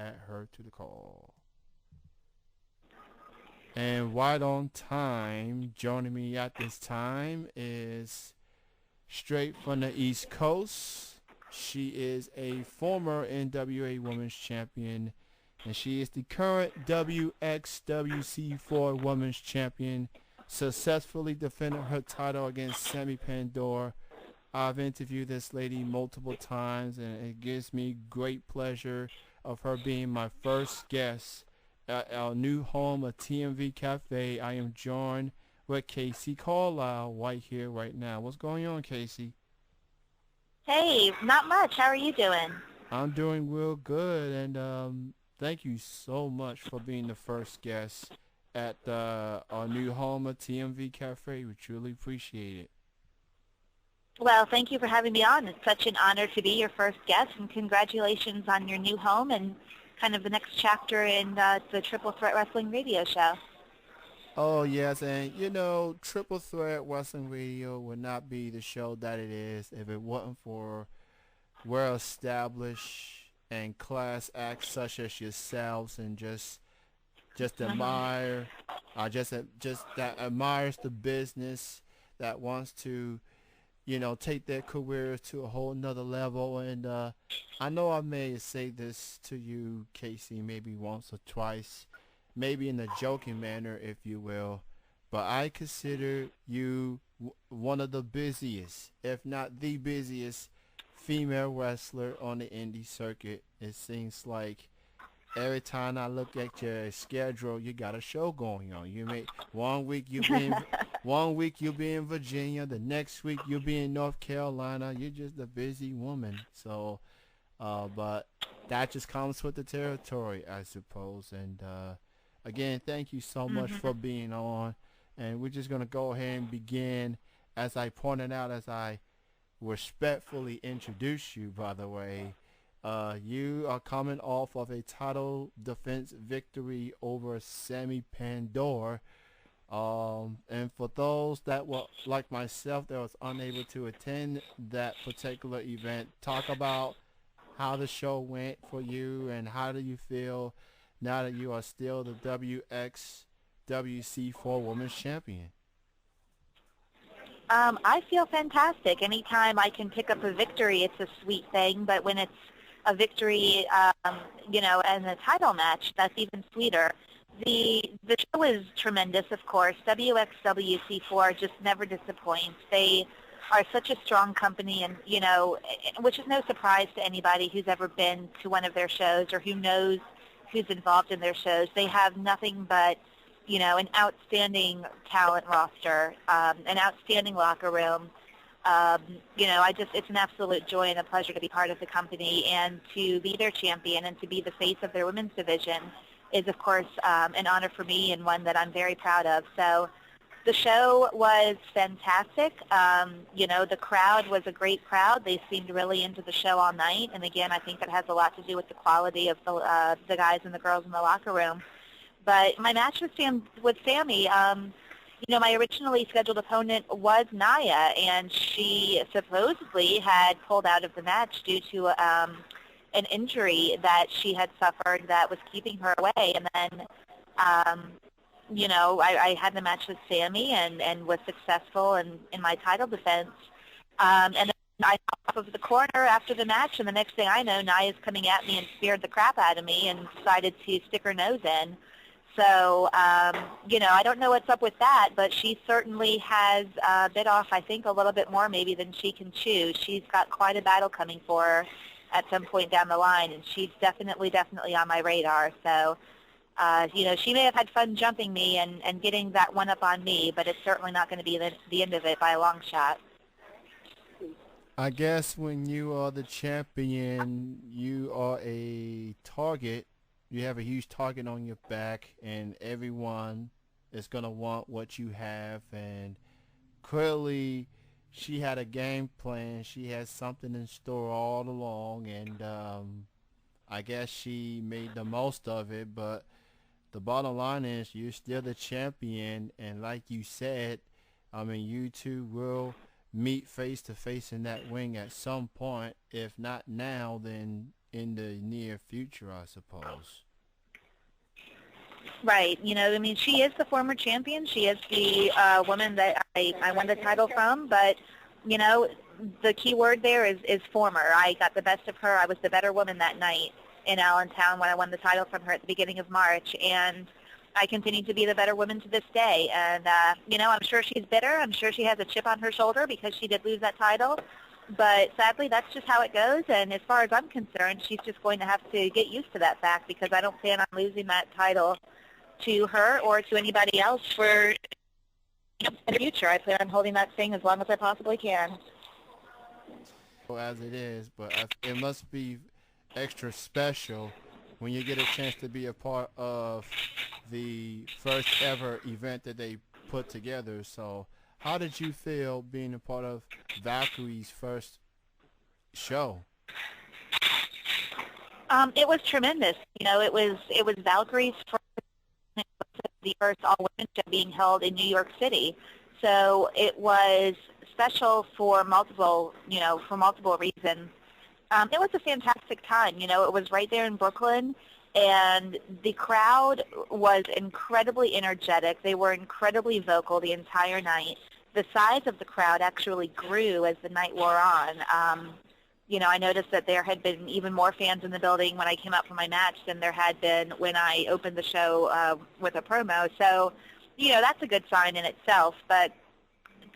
add her to the call. And right on time, joining me at this time is straight from the East Coast. She is a former NWA Women's Champion, and she is the current WXWC4 Women's Champion, successfully defending her title against Sammy Pandora. I've interviewed this lady multiple times, and it gives me great pleasure of her being my first guest at our new home, a TMV Cafe. I am joined with Kacee Carlisle right here, right now. What's going on, Kacee? Hey, not much. How are you doing? I'm doing real good, and thank you so much for being the first guest at our new home, a TMV Cafe. We truly appreciate it. Well, thank you for having me on. It's such an honor to be your first guest, and congratulations on your new home and kind of the next chapter in the Triple Threat Wrestling radio show. Oh yes, and you know, Triple Threat Wrestling Radio would not be the show that it is if it wasn't for well-established and class acts such as yourselves, and just admire, just that admires the business, that wants to, take their careers to a whole nother level. And I know I may say this to you, Kacee, maybe once or twice, maybe in a joking manner, if you will, but I consider you one of the busiest, if not the busiest, female wrestler on the indie circuit. It seems like every time I look at your schedule, you got a show going on. You may one week you be in, one week you'll be in Virginia, the next week you'll be in North Carolina. You're just a busy woman. So, but that just comes with the territory, I suppose. And again, thank you so much for being on. And we're just gonna go ahead and begin, as I pointed out, as I respectfully introduce you. By the way, you are coming off of a title defense victory over Sammy Pandora. And for those that were like myself that was unable to attend that particular event, talk about how the show went for you and how do you feel now that you are still the WXWC4 Women's Champion. I feel fantastic. Anytime I can pick up a victory, it's a sweet thing. But when it's a victory, and a title match, that's even sweeter. The show is tremendous, of course. WXWC4 just never disappoints. They are such a strong company, and which is no surprise to anybody who's ever been to one of their shows or who knows who's involved in their shows. They have nothing but an outstanding talent roster, an outstanding locker room. It's an absolute joy and a pleasure to be part of the company and to be their champion and to be the face of their women's division is, of course, an honor for me and one that I'm very proud of. So the show was fantastic. The crowd was a great crowd. They seemed really into the show all night. And again, I think that has a lot to do with the quality of the guys and the girls in the locker room. But my match with Sammy, my originally scheduled opponent was Naya, and she supposedly had pulled out of the match due to an injury that she had suffered that was keeping her away. And then, I had the match with Sammy and was successful in my title defense. And then I got off of the corner after the match, and the next thing I know, Naya's coming at me and scared the crap out of me and decided to stick her nose in. So, I don't know what's up with that, but she certainly has bit off, I think, a little bit more maybe than she can chew. She's got quite a battle coming for her at some point down the line, and she's definitely on my radar. So, she may have had fun jumping me and getting that one up on me, but it's certainly not going to be the end of it by a long shot. I guess when you are the champion, you are a target. You have a huge target on your back, and everyone is going to want what you have. And clearly, she had a game plan. She had something in store all along, and I guess she made the most of it. But the bottom line is you're still the champion, and like you said, I mean, you two will meet face to face in that ring at some point. If not now, then in the near future, I suppose. Right. I mean, she is the former champion. She is the woman that I won the title from. But, you know, the key word there is former. I got the best of her. I was the better woman that night in Allentown when I won the title from her at the beginning of March. And I continue to be the better woman to this day. And, I'm sure she's bitter. I'm sure she has a chip on her shoulder because she did lose that title. But sadly, that's just how it goes. And as far as I'm concerned, she's just going to have to get used to that fact because I don't plan on losing that title to her or to anybody else for in the future. I plan on holding that thing as long as I possibly can. As it is, but it must be extra special when you get a chance to be a part of the first ever event that they put together. So, how did you feel being a part of Valkyrie's first show? It was tremendous. It was Valkyrie's the first all-women show being held in New York City. So it was special for multiple reasons. It was a fantastic time. It was right there in Brooklyn, and the crowd was incredibly energetic. They were incredibly vocal the entire night. The size of the crowd actually grew as the night wore on. I noticed that there had been even more fans in the building when I came out for my match than there had been when I opened the show with a promo. So, that's a good sign in itself. But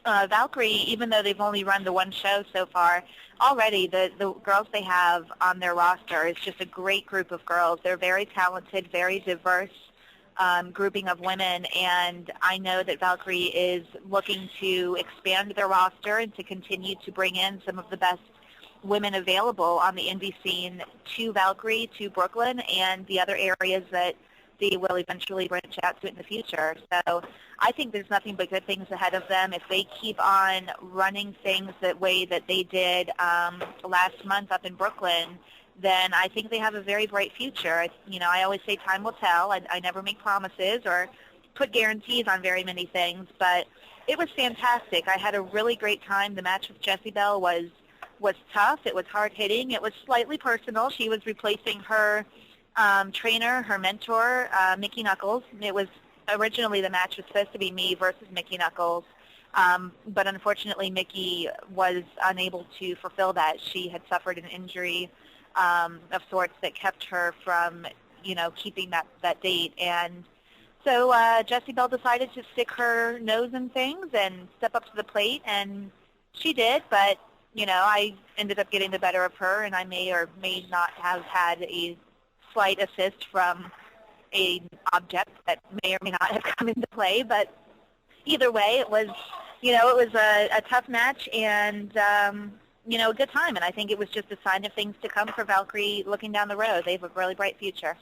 Valkyrie, even though they've only run the one show so far, already the girls they have on their roster is just a great group of girls. They're very talented, very diverse grouping of women, and I know that Valkyrie is looking to expand their roster and to continue to bring in some of the best women available on the indie scene to Valkyrie, to Brooklyn, and the other areas that they will eventually branch out to in the future. So I think there's nothing but good things ahead of them. If they keep on running things the way that they did last month up in Brooklyn, then I think they have a very bright future. I always say time will tell. I never make promises or put guarantees on very many things, but it was fantastic. I had a really great time. The match with Jessie Belle was tough. It was hard-hitting. It was slightly personal. She was replacing her trainer, her mentor, Mickey Knuckles. It was originally the match was supposed to be me versus Mickey Knuckles, but unfortunately Mickey was unable to fulfill that. She had suffered an injury of sorts that kept her from, keeping that date. And so Jessie Belle decided to stick her nose in things and step up to the plate, and she did, but I ended up getting the better of her, and I may or may not have had a slight assist from an object that may or may not have come into play. But either way, it was, a tough match and, a good time. And I think it was just a sign of things to come for Valkyrie looking down the road. They have a really bright future.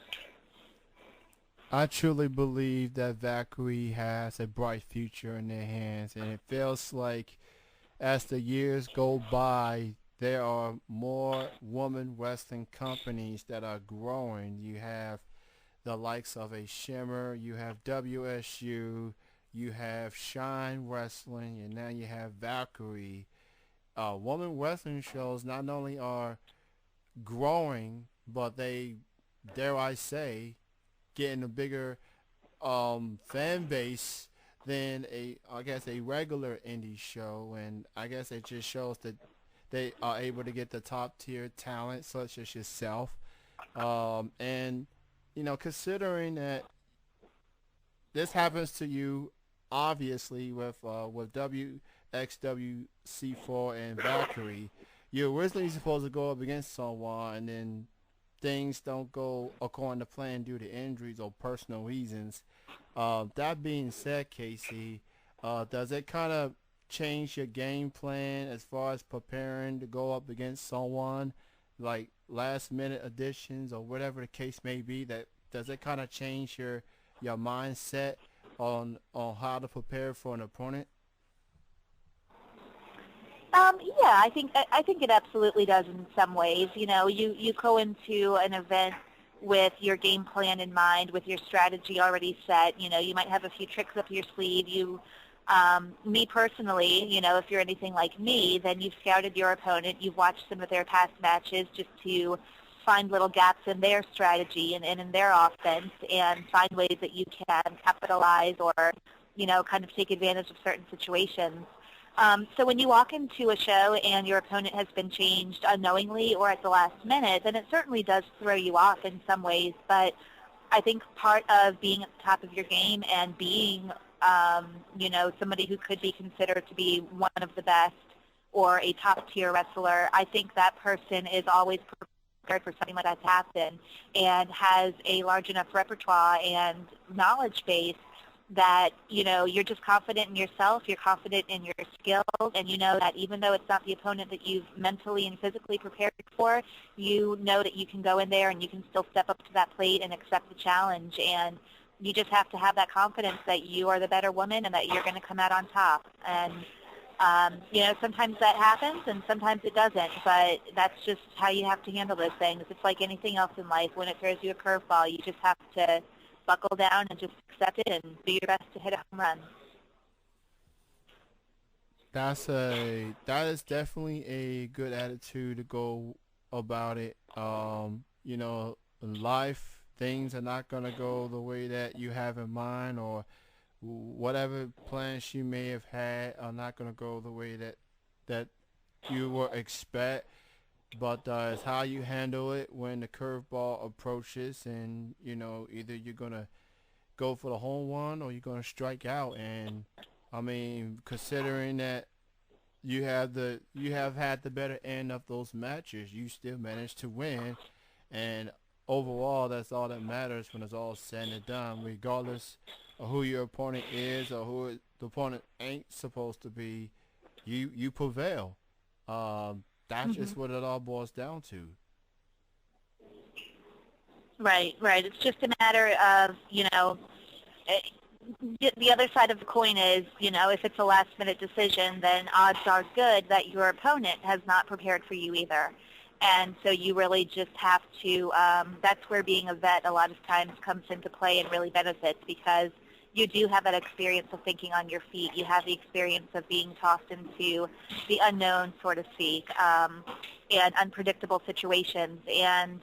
I truly believe that Valkyrie has a bright future in their hands, and it feels like as the years go by, there are more women wrestling companies that are growing. You have the likes of a Shimmer, you have WSU, you have Shine Wrestling, and now you have Valkyrie. Women wrestling shows not only are growing, but they, dare I say, getting a bigger fan base than a regular indie show, and I guess it just shows that they are able to get the top tier talent such as yourself, and considering that this happens to you obviously with WXWC4 and Valkyrie, you're originally supposed to go up against someone and then things don't go according to plan due to injuries or personal reasons. That being said, Kacee, does it kind of change your game plan as far as preparing to go up against someone like last minute additions or whatever the case may be? That does it kind of change your mindset on how to prepare for an opponent? Yeah, I think it absolutely does in some ways. You go into an event with your game plan in mind, with your strategy already set. You might have a few tricks up your sleeve. Me personally, if you're anything like me, then you've scouted your opponent. You've watched some of their past matches just to find little gaps in their strategy and in their offense and find ways that you can capitalize or, kind of take advantage of certain situations. So when you walk into a show and your opponent has been changed unknowingly or at the last minute, then it certainly does throw you off in some ways. But I think part of being at the top of your game and being, somebody who could be considered to be one of the best or a top-tier wrestler, I think that person is always prepared for something like that to happen and has a large enough repertoire and knowledge base that, you're just confident in yourself, you're confident in your skills, and you know that even though it's not the opponent that you've mentally and physically prepared for, you know that you can go in there and you can still step up to that plate and accept the challenge. And you just have to have that confidence that you are the better woman and that you're going to come out on top. And, sometimes that happens and sometimes it doesn't, but that's just how you have to handle those things. It's like anything else in life. When it throws you a curveball, you just have to buckle down and just accept it and do your best to hit a home run. That is definitely a good attitude to go about it. In life, things are not gonna go the way that you have in mind, or whatever plans you may have had are not gonna go the way that you would expect. But it's how you handle it when the curveball approaches, and either you're gonna go for the home run or you're gonna strike out. And I mean, considering that you have had the better end of those matches, you still managed to win, and overall, that's all that matters when it's all said and done, regardless of who your opponent is or who the opponent ain't supposed to be. You prevail. That's just what it all boils down to. Right. It's just a matter of, the other side of the coin is, if it's a last-minute decision, then odds are good that your opponent has not prepared for you either. And so you really just have to, that's where being a vet a lot of times comes into play and really benefits, because you do have that experience of thinking on your feet. You have the experience of being tossed into the unknown, so to speak, and unpredictable situations. And,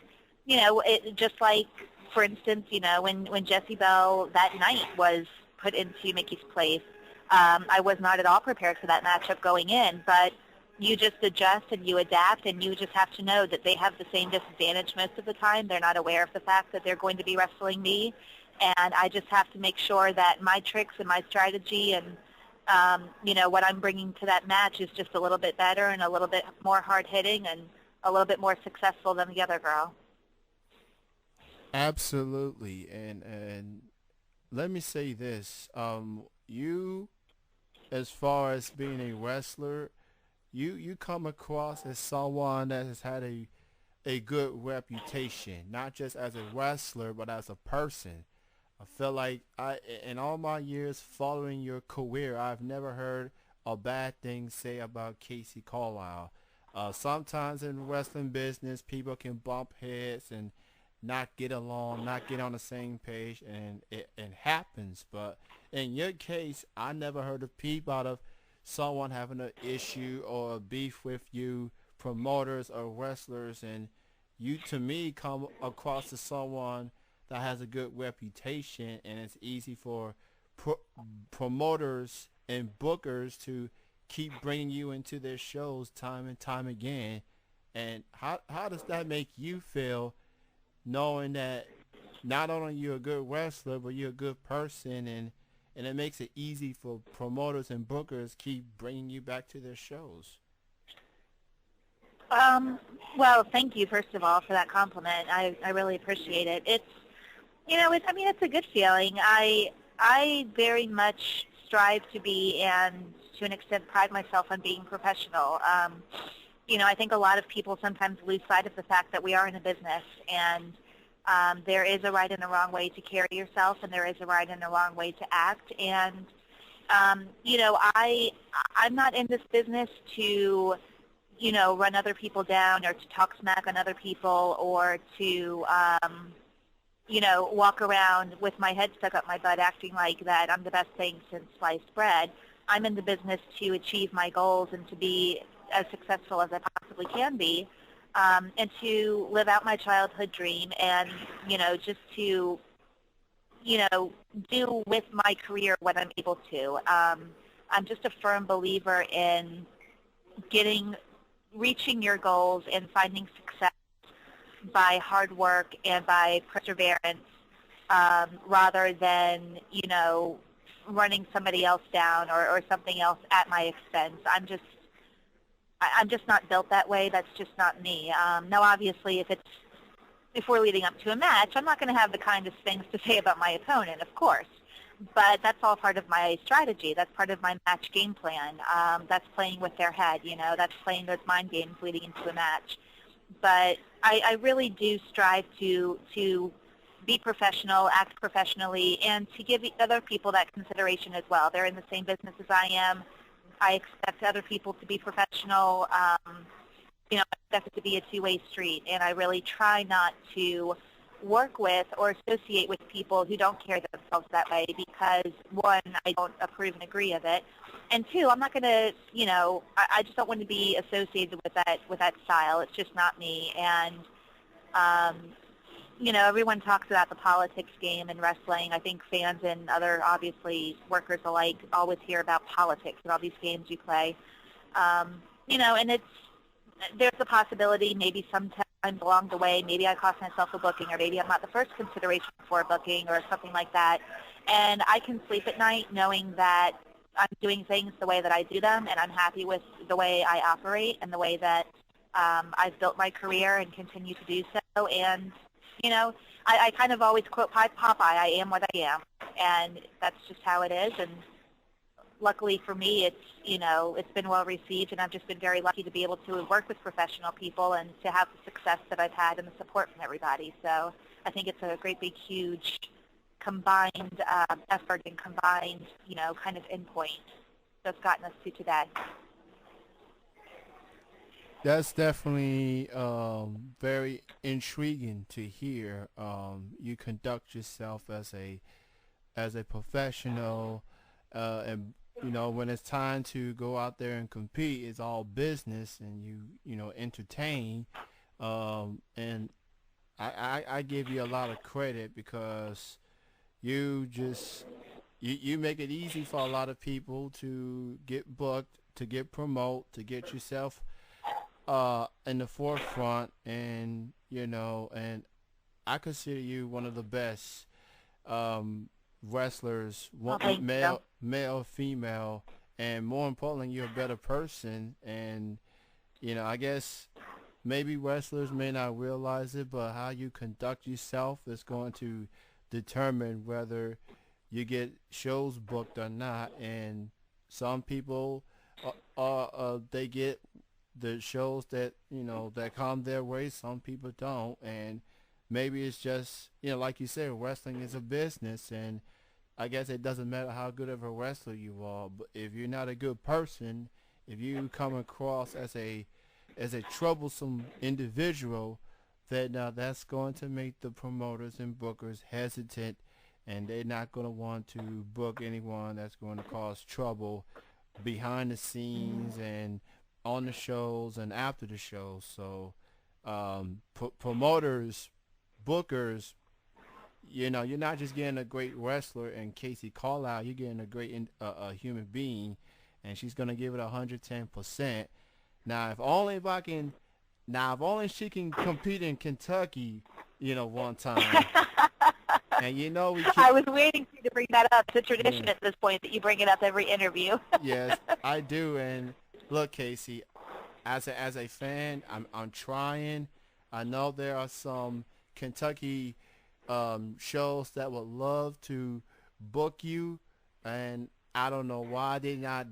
just like, for instance, when Jessie Bell that night was put into Mickey's place, I was not at all prepared for that matchup going in, but you just adjust and you adapt, and you just have to know that they have the same disadvantage most of the time. They're not aware of the fact that they're going to be wrestling me, and I just have to make sure that my tricks and my strategy and, what I'm bringing to that match is just a little bit better and a little bit more hard-hitting and a little bit more successful than the other girl. Absolutely. And let me say this. You, as far as being a wrestler, you come across as someone that has had a good reputation, not just as a wrestler, but as a person. I feel like in all my years following your career, I've never heard a bad thing say about Kacee Carlisle. Sometimes in wrestling business, people can bump heads and not get along, not get on the same page, and it happens. But in your case, I never heard a peep out of someone having an issue or a beef with you, promoters or wrestlers, and you, to me, come across as someone that has a good reputation, and it's easy for promoters and bookers to keep bringing you into their shows time and time again. And how does that make you feel, knowing that not only you're a good wrestler, but you're a good person, and it makes it easy for promoters and bookers keep bringing you back to their shows? Well, thank you, first of all, for that compliment. I really appreciate it. It's a good feeling. I very much strive to be, and to an extent pride myself on being professional. I think a lot of people sometimes lose sight of the fact that we are in a business, and there is a right and a wrong way to carry yourself, and there is a right and a wrong way to act. And, I'm not in this business to, run other people down or to talk smack on other people or to, walk around with my head stuck up my butt acting like that I'm the best thing since sliced bread. I'm in the business to achieve my goals and to be as successful as I possibly can be. and to live out my childhood dream and, just to, do with my career what I'm able to. I'm just a firm believer in getting, reaching your goals and finding success by hard work and by perseverance, rather than, running somebody else down or something else at my expense. I'm just not built that way. That's just not me. Now, obviously, if we're leading up to a match, I'm not going to have the kindest things to say about my opponent, of course. But that's all part of my strategy. That's part of my match game plan. That's playing with their head, That's playing those mind games leading into a match. But I really do strive to be professional, act professionally, and to give other people that consideration as well. They're in the same business as I am. I expect other people to be professional. I expect it to be a two-way street, and I really try not to work with or associate with people who don't carry themselves that way because, one, I don't approve and agree of it, and two, I'm not going to, I just don't want to be associated with that style. It's just not me, and everyone talks about the politics game in wrestling. I think fans and other, obviously, workers alike always hear about politics and all these games you play. And there's a possibility maybe sometime along the way, maybe I cost myself a booking, or maybe I'm not the first consideration for a booking or something like that. And I can sleep at night knowing that I'm doing things the way that I do them, and I'm happy with the way I operate and the way that I've built my career and continue to do so. And I kind of always quote Popeye, I am what I am, and that's just how it is. And luckily for me, it's been well received, and I've just been very lucky to be able to work with professional people and to have the success that I've had and the support from everybody. So I think it's a great, big, huge combined effort and combined, kind of endpoint that's gotten us to today. That's definitely very intriguing to hear. You conduct yourself as a professional, and when it's time to go out there and compete, it's all business, and you entertain. And I give you a lot of credit because you just you make it easy for a lot of people to get booked, to get promoted, to get yourself in the forefront, and and I consider you one of the best wrestlers, male, female, and more importantly, you're a better person. And I guess maybe wrestlers may not realize it, but how you conduct yourself is going to determine whether you get shows booked or not. And some people they get the shows that that come their way. Some people don't, and maybe it's just like you said, wrestling is a business, and I guess it doesn't matter how good of a wrestler you are, but if you're not a good person, if you come across as a troublesome individual, then that's going to make the promoters and bookers hesitant, and they're not going to want to book anyone that's going to cause trouble behind the scenes and on the shows and after the shows. So promoters, bookers, you're not just getting a great wrestler and Kacee Carlisle, you're getting a great a human being, and she's gonna give it 110%. Now, if only she can compete in Kentucky, one time. And we keep, I was waiting for you to bring that up. It's a tradition yeah, at this point that you bring it up every interview. yes, I do. And look, Kacee, as a fan, I'm trying. I know there are some Kentucky shows that would love to book you, and I don't know why they're not,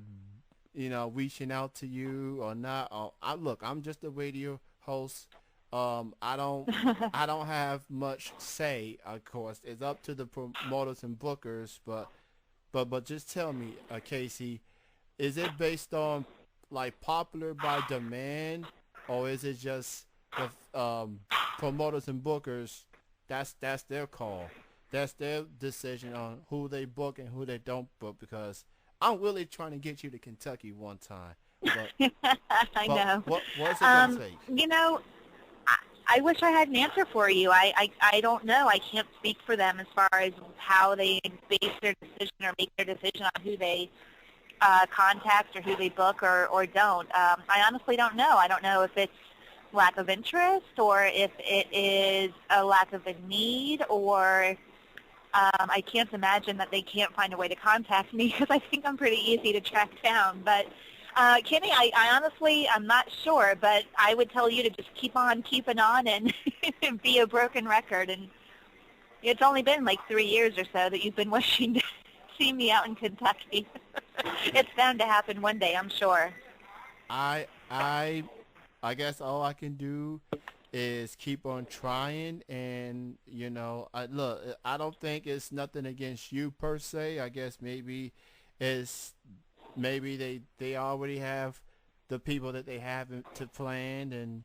reaching out to you or not. I'm just a radio host. I don't have much say. Of course, it's up to the promoters and bookers. But just tell me, Kacee, is it based on like popular by demand, or is it just the promoters and bookers? That's their call. That's their decision on who they book and who they don't book. Because I'm really trying to get you to Kentucky one time. But I know. What's it gonna take? I wish I had an answer for you. I don't know. I can't speak for them as far as how they base their decision or make their decision on who they contact or who they book or don't. I honestly don't know. I don't know if it's lack of interest or if it is a lack of a need or I can't imagine that they can't find a way to contact me because I think I'm pretty easy to track down. But Kenny, I honestly, I'm not sure, but I would tell you to just keep on keeping on and be a broken record. And it's only been like 3 years or so that you've been wishing to see me out in Kentucky. It's bound to happen one day, I'm sure. I I I guess all I can do is keep on trying, and look, I don't think it's nothing against you per se. I guess it's maybe they already have the people that they have to plan, and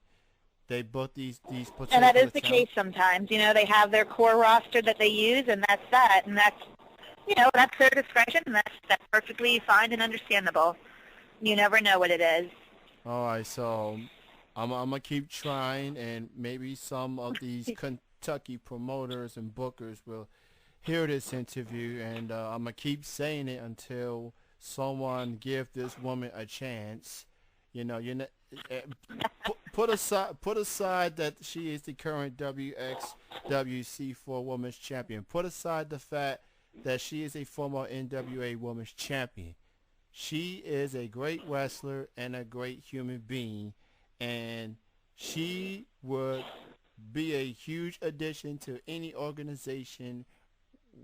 they book these And that particular is the case talent. sometimes. They have their core roster that they use, and that's that. And that's their discretion, and that's perfectly fine and understandable. You never know what it is. All right, so I'm gonna keep trying, and maybe some of these Kentucky promoters and bookers will hear this interview, and I'm gonna keep saying it until someone give this woman a chance. You know, eh, put aside that she is the current WXWC4 Women's Champion. Put aside the fact that she is a former NWA Women's Champion. She is a great wrestler and a great human being, and she would be a huge addition to any organization,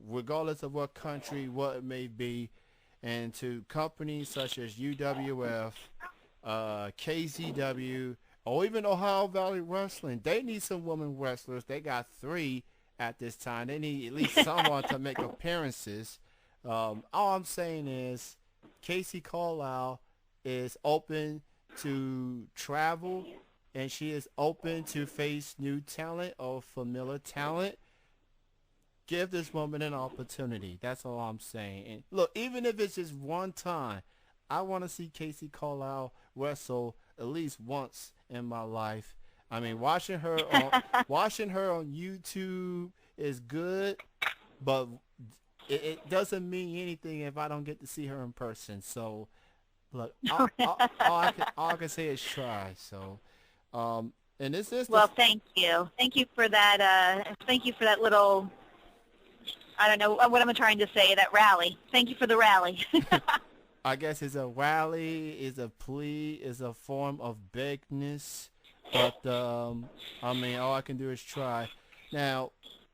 regardless of what country, what it may be, and to companies such as UWF, KZW, or even Ohio Valley Wrestling. They need some women wrestlers. They got three at this time. They need at least someone to make appearances. All I'm saying is Kacee Carlisle is open to travel, and she is open to face new talent or familiar talent. Give this woman an opportunity. That's all I'm saying. And look, even if it's just one time, I want to see Kacee Carlisle wrestle at least once in my life. I mean, watching her on YouTube is good, but it doesn't mean anything if I don't get to see her in person. So, look, all I can say is try. So, and this is the Well, thank you. Thank you for that. Thank you for that little. I don't know what I'm trying to say. That rally. Thank you for the rally. I guess it's a rally, is a plea, is a form of begness. But I mean, all I can do is try. Now,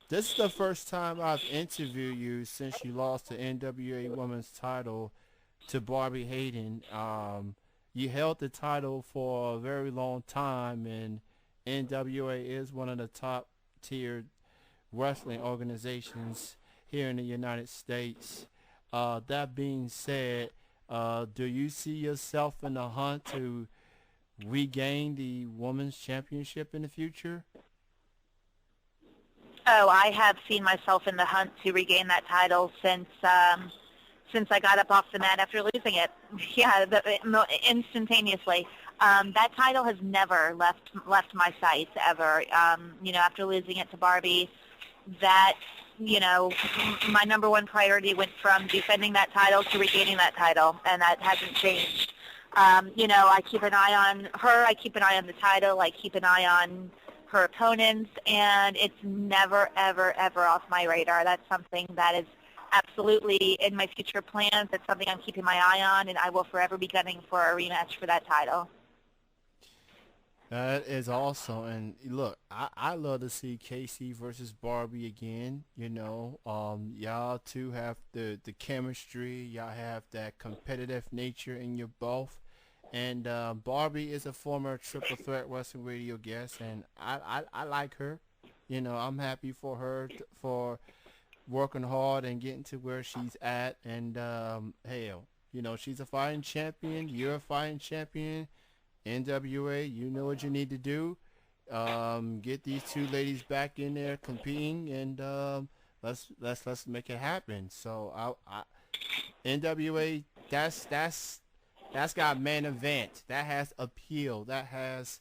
this is the first time I've interviewed you since you lost the NWA Women's title to Barbie Hayden. You held the title for a very long time, and NWA is one of the top tier wrestling organizations here in the United States. That being said, do you see yourself in the hunt to regain the women's championship in the future? Oh, I have seen myself in the hunt to regain that title since I got up off the mat after losing it. Yeah, instantaneously. That title has never left my sights ever. After losing it to Barbie, that my number one priority went from defending that title to regaining that title, and that hasn't changed. I keep an eye on her. I keep an eye on the title. I keep an eye on her opponents, and it's never, ever, ever off my radar. That's something that is absolutely in my future plans. It's something I'm keeping my eye on, and I will forever be gunning for a rematch for that title. That is awesome. And look, I love to see Kacee versus Barbie again. Y'all two have the chemistry. Y'all have that competitive nature in you both. And Barbie is a former Triple Threat Wrestling Radio guest, and I like her. I'm happy for her for working hard and getting to where she's at. And hell, she's a fighting champion. You're a fighting champion. NWA, you know what you need to do. Get these two ladies back in there competing, and let's make it happen. So NWA, that's got main event. That has appeal. That has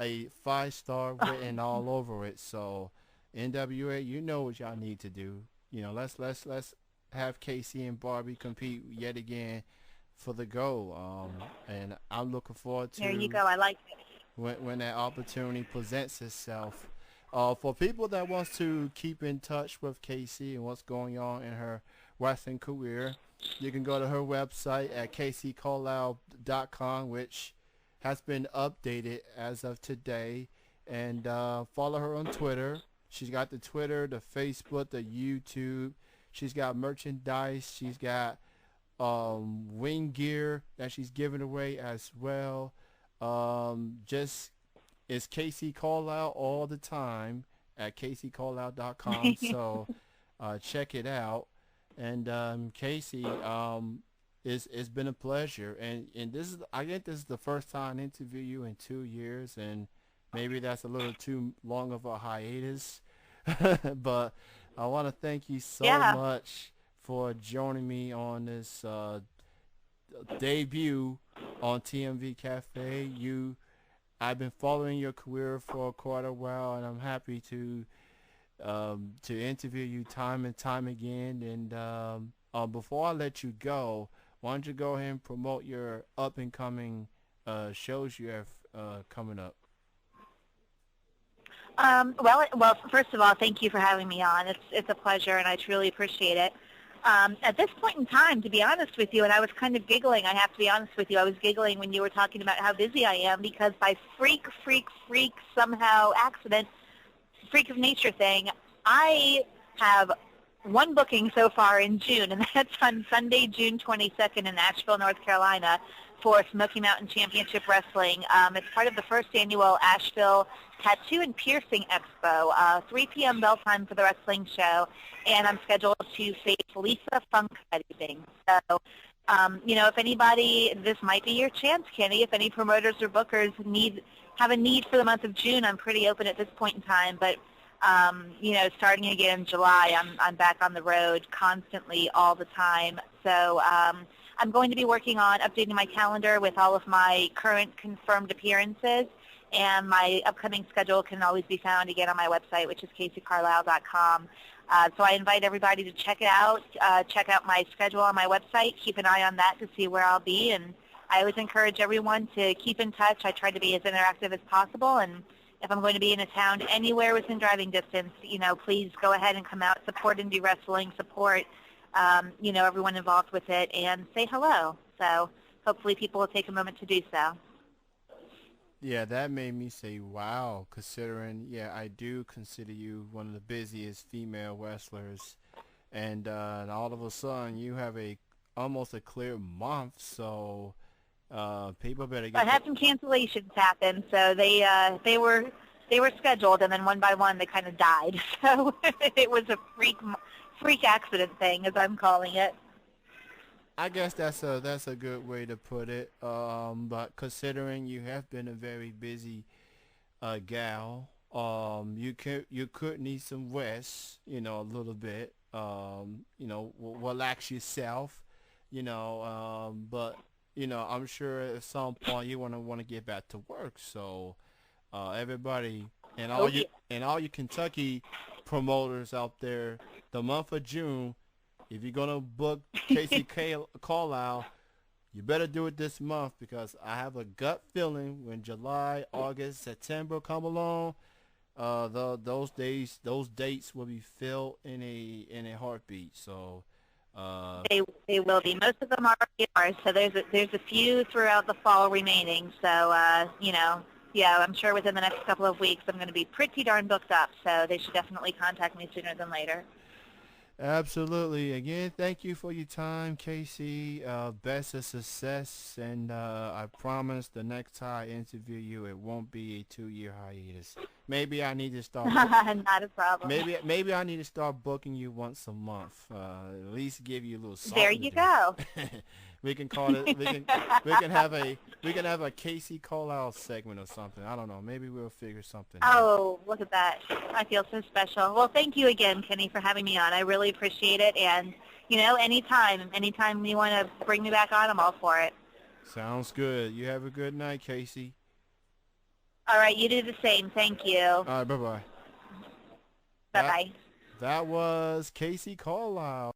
a 5-star written all over it. So NWA, you know what y'all need to do. Let's have Kacee and Barbie compete yet again for the gold. And I'm looking forward There you to go. I like it. when that opportunity presents itself. For people that wants to keep in touch with Kacee and what's going on in her wrestling career, you can go to her website at kaceecarlisle.com, which has been updated as of today, and follow her on Twitter. She's got the Twitter, the Facebook, the YouTube. She's got merchandise. She's got wing gear that she's giving away as well. Just it's Kacee Carlisle all the time at kaceecarlisle.com. So check it out. And Kacee, it's been a pleasure. And I think this is the first time I interview you in 2 years, and maybe that's a little too long of a hiatus. But I want to thank you so much for joining me on this debut on TMV Cafe. I've been following your career for quite a while, and I'm happy to interview you time and time again. And before I let you go, why don't you go ahead and promote your up and coming shows you have coming up? Well, first of all, thank you for having me on. It's a pleasure, and I truly appreciate it. At this point in time, to be honest with you, and I was kind of giggling, I have to be honest with you, I was giggling when you were talking about how busy I am, because by freak, somehow accident, freak of nature thing, I have one booking so far in June, and that's on Sunday, June 22nd in Asheville, North Carolina for Smoky Mountain Championship Wrestling. It's part of the first annual Asheville Tattoo and Piercing Expo, 3 p.m. bell time for the wrestling show, and I'm scheduled to face Lisa Funk that evening. So, if anybody, this might be your chance, Kenny. If any promoters or bookers have a need for the month of June, I'm pretty open at this point in time. But, starting again in July, I'm back on the road constantly all the time. So I'm going to be working on updating my calendar with all of my current confirmed appearances. And my upcoming schedule can always be found again on my website, which is kaceecarlisle.com. So I invite everybody to check it out, check out my schedule on my website, keep an eye on that to see where I'll be. And I always encourage everyone to keep in touch. I try to be as interactive as possible. And if I'm going to be in a town anywhere within driving distance, please go ahead and come out, support indie wrestling, support, everyone involved with it, and say hello. So hopefully people will take a moment to do so. Yeah, that made me say, wow, considering, I do consider you one of the busiest female wrestlers. And all of a sudden, you have almost a clear month, so people better get... I had some cancellations happen, so they were scheduled, and then one by one they kind of died. So it was a freak accident thing, as I'm calling it. I guess that's a good way to put it. But considering you have been a very busy gal, you could need some rest, a little bit. Relax yourself, but I'm sure at some point you want to get back to work. So everybody and all you Kentucky promoters out there, the month of June, if you're gonna book Kacee Carlisle, you better do it this month, because I have a gut feeling when July, August, September come along, those dates will be filled in a heartbeat. So they will be. Most of them already are. So there's a few throughout the fall remaining. So I'm sure within the next couple of weeks I'm going to be pretty darn booked up. So they should definitely contact me sooner than later. Absolutely. Again, thank you for your time, Kacee. Best of success, and I promise the next time I interview you, it won't be a 2-year hiatus. Maybe I need to start. Not a problem. Maybe I need to start booking you once a month. At least give you a little something. There you go. We can call it. We can have a Kacee Carlisle segment or something. I don't know. Maybe we'll figure something out. Oh, look at that. I feel so special. Well, thank you again, Kenny, for having me on. I really appreciate it. And, anytime you want to bring me back on, I'm all for it. Sounds good. You have a good night, Kacee. All right, you do the same. Thank you. All right, bye bye. That Bye-bye. that was Kacee Carlisle.